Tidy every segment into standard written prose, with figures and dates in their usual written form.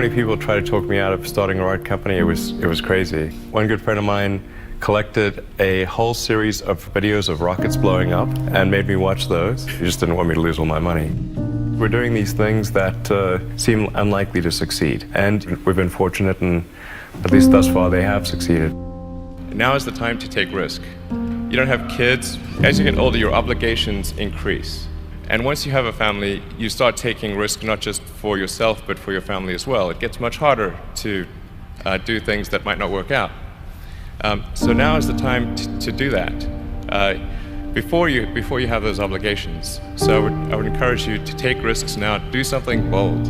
many people tried to talk me out of starting a rocket company, it was crazy. One good friend of mine collected a whole series of videos of rockets blowing up and made me watch those. He just didn't want me to lose all my money. We're doing these things that seem unlikely to succeed, and we've been fortunate, and at least thus far they have succeeded. Now is the time to take risk. You don't have kids. As you get older, your obligations increase. And once you have a family, you start taking risk not just for yourself, but for your family as well. It gets much harder to do things that might not work out. So now is the time to do that before you have those obligations. So I would encourage you to take risks now. Do something bold.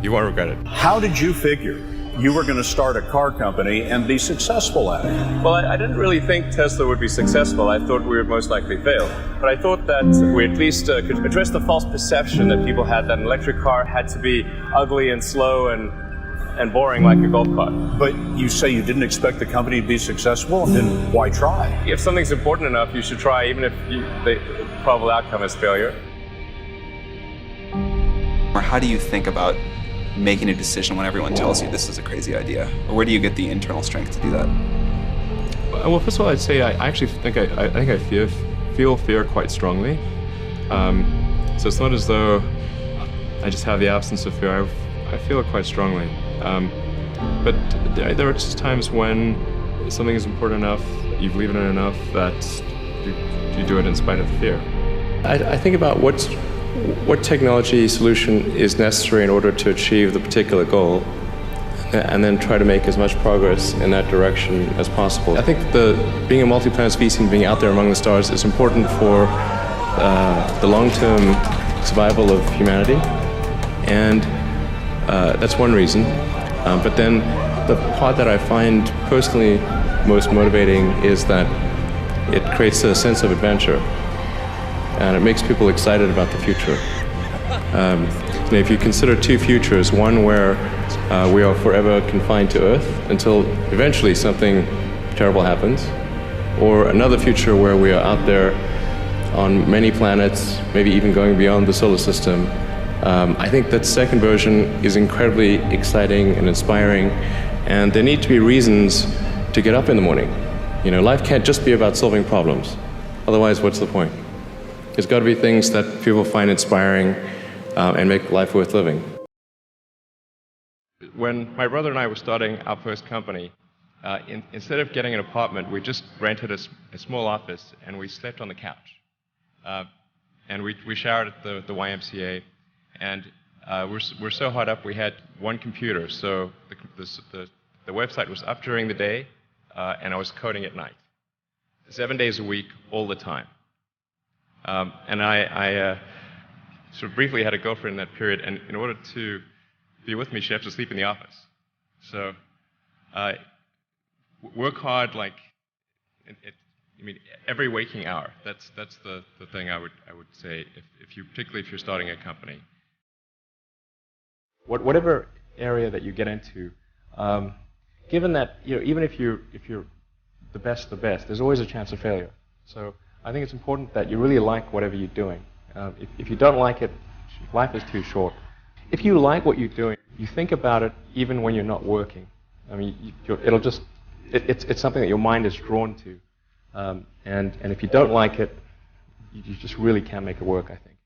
You won't regret it. How did you figure you were going to start a car company and be successful at it? Well, I didn't really think Tesla would be successful. I thought we would most likely fail. But I thought that we at least could address the false perception that people had that an electric car had to be ugly and slow and boring like a golf cart. But you say you didn't expect the company to be successful, then why try? If something's important enough, you should try, even if the probable outcome is failure. Or how do you think about making a decision when everyone tells you this is a crazy idea? Or where do you get the internal strength to do that? Well, first of all, I'd say I actually think I feel fear quite strongly. So it's not as though I just have the absence of fear. I feel it quite strongly. But there are just times when something is important enough, you believe in it enough, that you do it in spite of the fear. I think about what technology solution is necessary in order to achieve the particular goal, and then try to make as much progress in that direction as possible. I think being a multi-planet species and being out there among the stars is important for the long-term survival of humanity, and that's one reason. But then the part that I find personally most motivating is that it creates a sense of adventure, and it makes people excited about the future. If you consider two futures, one where we are forever confined to Earth until eventually something terrible happens, or another future where we are out there on many planets, maybe even going beyond the solar system, I think that second version is incredibly exciting and inspiring, and there need to be reasons to get up in the morning. You know, life can't just be about solving problems. Otherwise, what's the point? There's got to be things that people find inspiring and make life worth living. When my brother and I were starting our first company, instead of getting an apartment, we just rented a small office and we slept on the couch. And we showered at the YMCA. And we're so hot up, we had one computer, so the website was up during the day, and I was coding at night. 7 days a week, all the time. And I sort of briefly had a girlfriend in that period, and in order to be with me, she had to sleep in the office. So work hard, like, every waking hour. That's the thing I would say, particularly if you're starting a company. Whatever area that you get into, given that even if you're the best, there's always a chance of failure. So I think it's important that you really like whatever you're doing. If you don't like it, life is too short. If you like what you're doing, you think about it even when you're not working. I mean, it's something that your mind is drawn to, and if you don't like it, you just really can't make it work, I think.